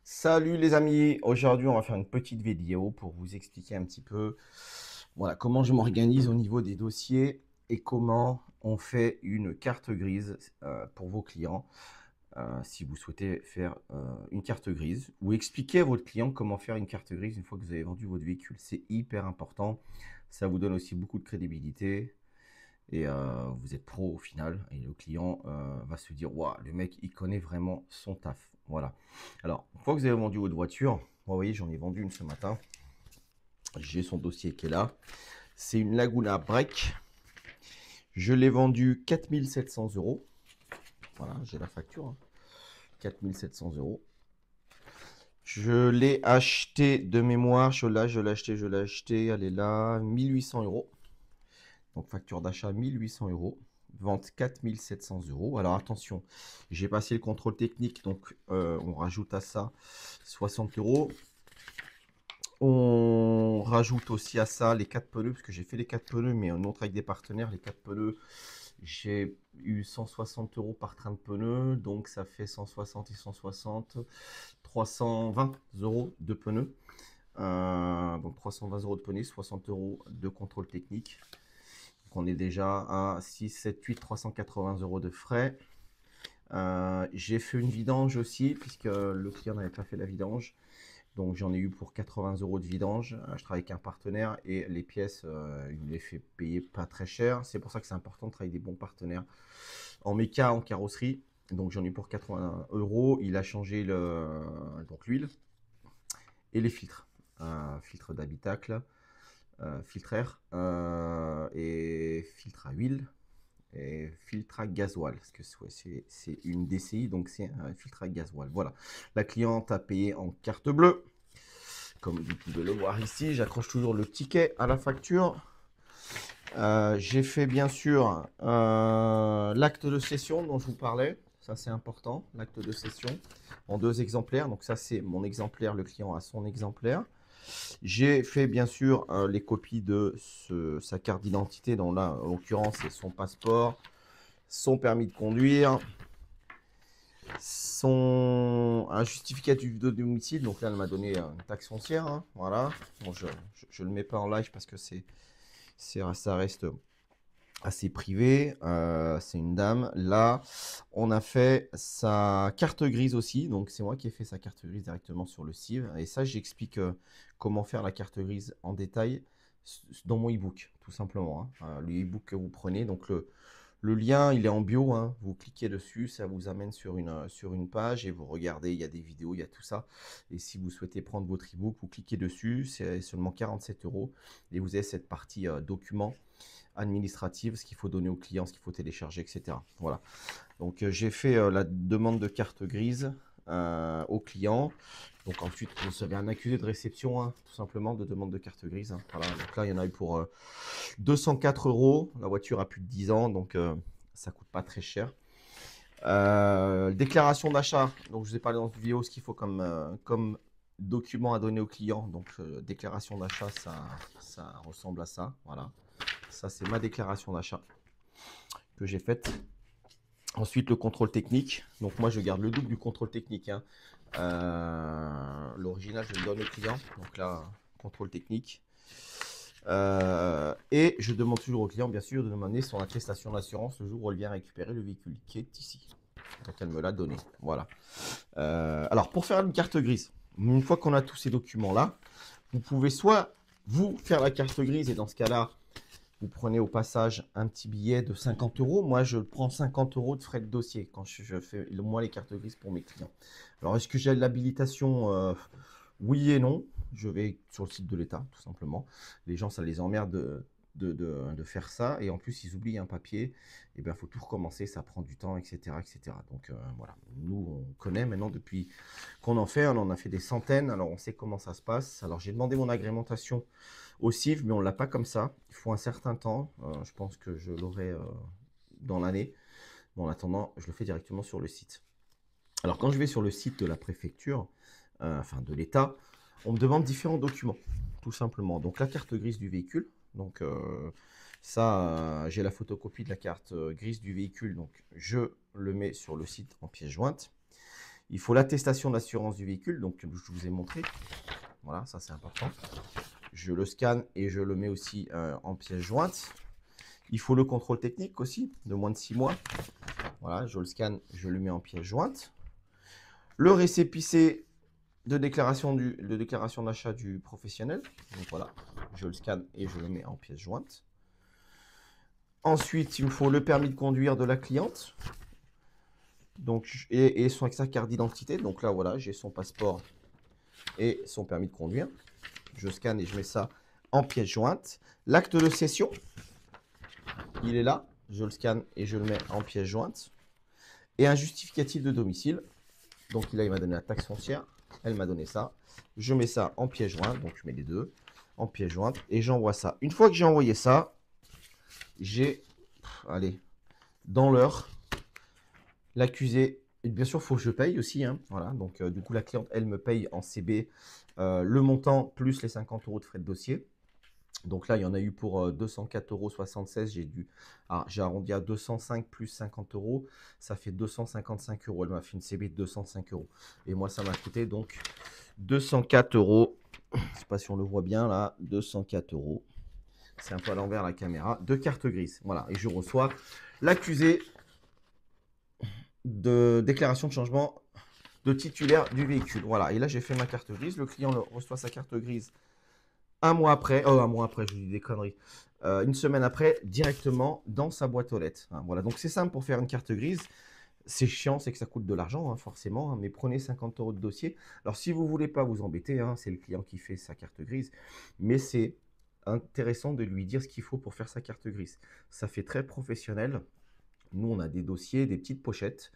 Salut les amis, aujourd'hui on va faire une petite vidéo pour vous expliquer un petit peu voilà, comment je m'organise au niveau des dossiers et comment on fait une carte grise pour vos clients si vous souhaitez faire une carte grise ou expliquer à votre client comment faire une carte grise une fois que vous avez vendu votre véhicule. C'est hyper important, ça vous donne aussi beaucoup de crédibilité et vous êtes pro au final et le client va se dire waouh, le mec il connaît vraiment son taf. Voilà. Alors, une fois que vous avez vendu votre voiture, moi, vous voyez, j'en ai vendu une ce matin. J'ai son dossier qui est là. C'est une Laguna Break. Je l'ai vendue 4700 euros. Voilà, j'ai la facture. 4700 euros. Je l'ai acheté de mémoire. Je l'ai acheté. Elle est là. 1800 euros. Donc facture d'achat 1800 euros. Vente 4700 euros. Alors attention, j'ai passé le contrôle technique. Donc on rajoute à ça 60 euros. On rajoute aussi à ça les 4 pneus, parce que j'ai fait les 4 pneus, mais un autre avec des partenaires. Les 4 pneus, j'ai eu 160 euros par train de pneus, donc ça fait 160 et 160, 320 euros de pneus. Donc 320 euros de pneus, 60 euros de contrôle technique. Donc on est déjà à 6, 7, 8, 380 euros de frais. J'ai fait une vidange aussi, puisque le client n'avait pas fait la vidange. Donc j'en ai eu pour 80 euros de vidange. Je travaille avec un partenaire et les pièces, il me les fait payer pas très cher. C'est pour ça que c'est important de travailler des bons partenaires en méca, en carrosserie. Donc j'en ai eu pour 80 euros. Il a changé donc l'huile et les filtres. Filtre d'habitacle, filtre air et filtre à huile et filtre à gasoil. Parce que c'est une DCI, donc c'est un filtre à gasoil. Voilà. La cliente a payé en carte bleue. Comme vous pouvez le voir ici, j'accroche toujours le ticket à la facture. J'ai fait bien sûr l'acte de cession dont je vous parlais. Ça c'est important, l'acte de cession en 2 exemplaires. Donc ça c'est mon exemplaire, le client a son exemplaire. J'ai fait bien sûr les copies de sa carte d'identité, dont là en l'occurrence c'est son passeport, son permis de conduire, un justificatif de domicile. Donc là elle m'a donné une taxe foncière, hein, voilà. Bon, je le mets pas en live parce que ça reste assez privé. C'est une dame. Là on a fait sa carte grise aussi, donc c'est moi qui ai fait sa carte grise directement sur le CIV, et ça j'explique comment faire la carte grise en détail dans mon ebook tout simplement, hein. Le ebook que vous prenez, donc le lien, il est en bio, hein. Vous cliquez dessus, ça vous amène sur une page et vous regardez, il y a des vidéos, il y a tout ça. Et si vous souhaitez prendre votre ebook, vous cliquez dessus, c'est seulement 47 euros. Et vous avez cette partie documents administratifs, ce qu'il faut donner au client, ce qu'il faut télécharger, etc. Voilà. Donc j'ai fait la demande de carte grise au client. Donc ensuite, vous recevez un accusé de réception, hein, tout simplement, de demande de carte grise, hein. Voilà. Donc là, il y en a eu pour 204 euros. La voiture a plus de 10 ans, donc ça coûte pas très cher. Déclaration d'achat. Donc je vous ai parlé dans cette vidéo ce qu'il faut comme document à donner au client. Donc déclaration d'achat, ça ressemble à ça. Voilà. Ça, c'est ma déclaration d'achat que j'ai faite. Ensuite, le contrôle technique. Donc moi, je garde le double du contrôle technique, hein. L'original, je le donne au client. Donc là, contrôle technique. Et je demande toujours au client, bien sûr, de demander son attestation d'assurance le jour où elle vient récupérer le véhicule, qui est ici. Donc elle me l'a donné. Voilà. Alors, pour faire une carte grise, une fois qu'on a tous ces documents-là, vous pouvez soit vous faire la carte grise, et dans ce cas-là, vous prenez au passage un petit billet de 50 euros. Moi, je prends 50 euros de frais de dossier quand je fais moi les cartes grises pour mes clients. Alors, est-ce que j'ai l'habilitation oui et non. Je vais sur le site de l'État, tout simplement. Les gens, ça les emmerde de faire ça. Et en plus, ils oublient un papier. Et bien, il faut tout recommencer. Ça prend du temps, etc. etc. Donc, voilà. Nous, on connaît maintenant depuis qu'on en fait. On en a fait des centaines. Alors, on sait comment ça se passe. Alors, j'ai demandé mon agrémentation au CIV, mais on ne l'a pas comme ça. Il faut un certain temps. Je pense que je l'aurai dans l'année. Mais en attendant, je le fais directement sur le site. Alors, quand je vais sur le site de la préfecture, enfin de l'État, on me demande différents documents, tout simplement. Donc, la carte grise du véhicule. Donc, ça, j'ai la photocopie de la carte grise du véhicule. Donc, je le mets sur le site en pièce jointe. Il faut l'attestation d'assurance du véhicule, donc je vous ai montré. Voilà, ça c'est important. Je le scanne et je le mets aussi en pièce jointe. Il faut le contrôle technique aussi, de moins de 6 mois. Voilà, je le scanne, je le mets en pièce jointe. Le récépissé de déclaration d'achat du professionnel. Donc voilà, je le scanne et je le mets en pièce jointe. Ensuite, il me faut le permis de conduire de la cliente. Donc, et sa carte d'identité. Donc là, voilà, j'ai son passeport et son permis de conduire. Je scanne et je mets ça en pièce jointe. L'acte de cession, il est là. Je le scanne et je le mets en pièce jointe. Et un justificatif de domicile. Donc là, il m'a donné la taxe foncière. Elle m'a donné ça. Je mets ça en pièce jointe. Donc je mets les deux en pièce jointe et j'envoie ça. Une fois que j'ai envoyé ça, j'ai, allez, dans l'heure, l'accusé. Et bien sûr, il faut que je paye aussi. Hein. Voilà. Donc du coup, la cliente, elle me paye en CB le montant plus les 50 € de frais de dossier. Donc là, il y en a eu pour 204,76 €. J'ai arrondi à 205 plus 50 €. Ça fait 255 €. Elle m'a fait une CB de 205 €. Et moi, ça m'a coûté donc 204 €. Je ne sais pas si on le voit bien là. 204 €. C'est un peu à l'envers la caméra. De carte grise. Voilà. Et je reçois l'accusé de déclaration de changement de titulaire du véhicule. Voilà. Et là, j'ai fait ma carte grise. Le client reçoit sa carte grise un mois après, je vous dis des conneries, une semaine après, directement dans sa boîte aux lettres. Hein, voilà, donc c'est simple pour faire une carte grise. C'est chiant, c'est que ça coûte de l'argent, hein, forcément, hein, mais prenez 50 € de dossier. Alors, si vous ne voulez pas vous embêter, hein, c'est le client qui fait sa carte grise, mais c'est intéressant de lui dire ce qu'il faut pour faire sa carte grise. Ça fait très professionnel. Nous, on a des dossiers, des petites pochettes.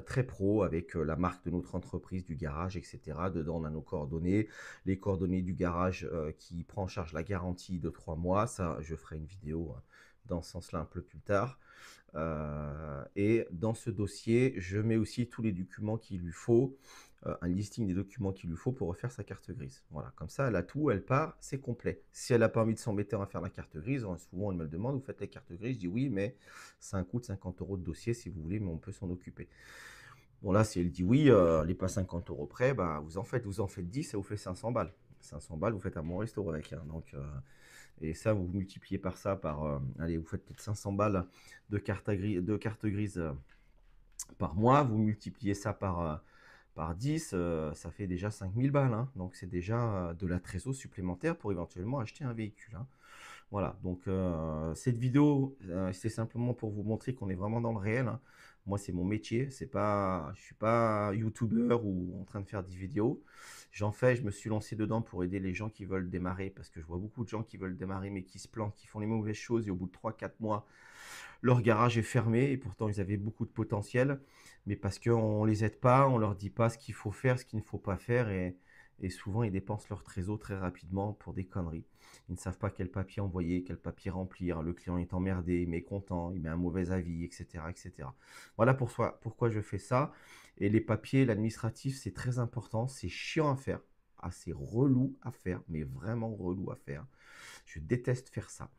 Très pro avec la marque de notre entreprise, du garage, etc. Dedans, on a nos coordonnées, les coordonnées du garage qui prend en charge la garantie de 3 mois. Ça, je ferai une vidéo dans ce sens-là un peu plus tard. Et dans ce dossier, je mets aussi tous les documents qu'il lui faut, un listing des documents qu'il lui faut pour refaire sa carte grise. Voilà, comme ça, elle a tout, elle part, c'est complet. Si elle n'a pas envie de s'embêter à faire la carte grise, souvent elle me le demande, vous faites la carte grise? Je dis oui, mais c'est un coût de 50 € de dossier si vous voulez, mais on peut s'en occuper. Bon là, si elle dit oui, elle n'est pas 50 € près, bah, vous en faites 10, ça vous fait 500 balles. 500 balles, vous faites un bon resto avec. Hein, donc, et ça, vous multipliez par ça, allez, vous faites peut-être 500 balles de carte grise par mois, vous multipliez ça par 10, ça fait déjà 5000 balles. Hein, donc c'est déjà de la trésor supplémentaire pour éventuellement acheter un véhicule. Hein. Voilà, donc cette vidéo, c'est simplement pour vous montrer qu'on est vraiment dans le réel. Hein. Moi, c'est mon métier. Je ne suis pas youtubeur ou en train de faire des vidéos. J'en fais, je me suis lancé dedans pour aider les gens qui veulent démarrer parce que je vois beaucoup de gens qui veulent démarrer mais qui se plantent, qui font les mauvaises choses et au bout de 3-4 mois, leur garage est fermé et pourtant ils avaient beaucoup de potentiel. Mais parce qu'on ne les aide pas, on ne leur dit pas ce qu'il faut faire, ce qu'il ne faut pas faire et souvent ils dépensent leur trésor très rapidement pour des conneries. Ils ne savent pas quel papier envoyer, quel papier remplir. Le client est emmerdé, mécontent, il met un mauvais avis, etc. etc. Voilà pourquoi je fais ça. Et les papiers, l'administratif, c'est très important. C'est chiant à faire. C'est relou à faire, mais vraiment relou à faire. Je déteste faire ça.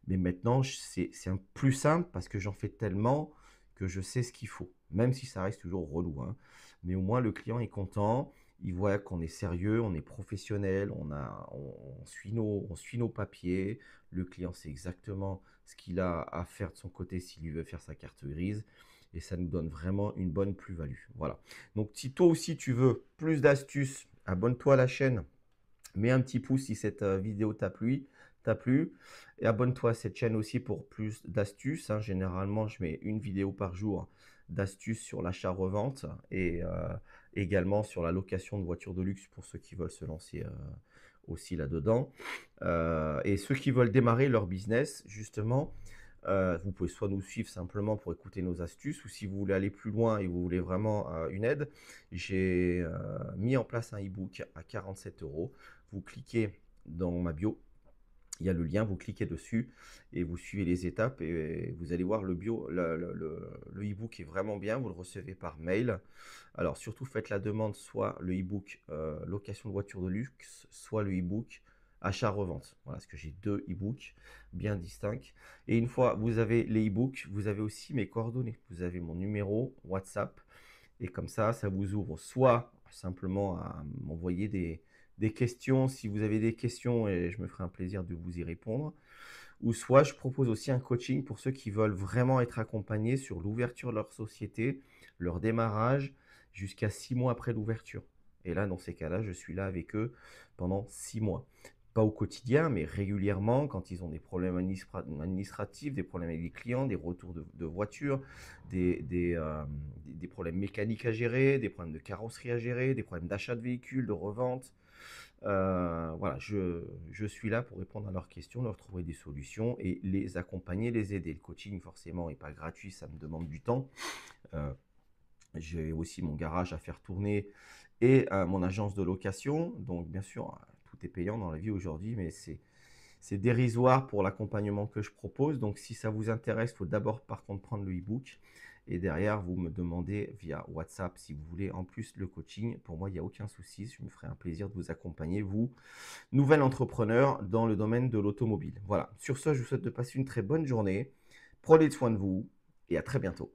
Mais maintenant, c'est un plus simple parce que j'en fais tellement que je sais ce qu'il faut. Même si ça reste toujours relou. Hein. Mais au moins, le client est content. Il voit qu'on est sérieux, on est professionnel, on suit nos papiers. Le client sait exactement ce qu'il a à faire de son côté s'il veut faire sa carte grise. Et ça nous donne vraiment une bonne plus-value. Voilà. Donc, si toi aussi tu veux plus d'astuces, abonne-toi à la chaîne. Mets un petit pouce si cette vidéo t'a plu. Et abonne-toi à cette chaîne aussi pour plus d'astuces. Hein. Généralement, je mets une vidéo par jour d'astuces sur l'achat-revente et également sur la location de voitures de luxe pour ceux qui veulent se lancer aussi là-dedans. Et ceux qui veulent démarrer leur business, justement, vous pouvez soit nous suivre simplement pour écouter nos astuces ou si vous voulez aller plus loin et vous voulez vraiment une aide, j'ai mis en place un e-book à 47 €. Vous cliquez dans ma bio, il y a le lien, vous cliquez dessus et vous suivez les étapes et vous allez voir le e-book est vraiment bien, vous le recevez par mail. Alors surtout faites la demande soit le e-book location de voiture de luxe, soit le e-book achat-revente. Voilà, parce que j'ai deux e-books bien distincts. Et une fois vous avez les e-books, vous avez aussi mes coordonnées. Vous avez mon numéro WhatsApp Et comme ça vous ouvre soit simplement à m'envoyer des questions si vous avez des questions et je me ferai un plaisir de vous y répondre. Ou soit je propose aussi un coaching pour ceux qui veulent vraiment être accompagnés sur l'ouverture de leur société, leur démarrage, jusqu'à 6 mois après l'ouverture. Et là, dans ces cas-là, je suis là avec eux pendant 6 mois. Pas au quotidien, mais régulièrement, quand ils ont des problèmes administratifs, des problèmes avec les clients, des retours de voitures, des problèmes mécaniques à gérer, des problèmes de carrosserie à gérer, des problèmes d'achat de véhicules, de revente. Voilà, je suis là pour répondre à leurs questions, leur trouver des solutions et les accompagner, les aider. Le coaching, forcément, n'est pas gratuit, ça me demande du temps. Euh, j'ai aussi mon garage à faire tourner et mon agence de location. Donc, bien sûr, tout est payant dans la vie aujourd'hui, mais c'est dérisoire pour l'accompagnement que je propose. Donc, si ça vous intéresse, il faut d'abord, par contre, prendre le e-book. Et derrière, vous me demandez via WhatsApp si vous voulez en plus le coaching. Pour moi, il n'y a aucun souci. Je me ferai un plaisir de vous accompagner, vous, nouvel entrepreneur dans le domaine de l'automobile. Voilà. Sur ce, je vous souhaite de passer une très bonne journée. Prenez soin de vous et à très bientôt.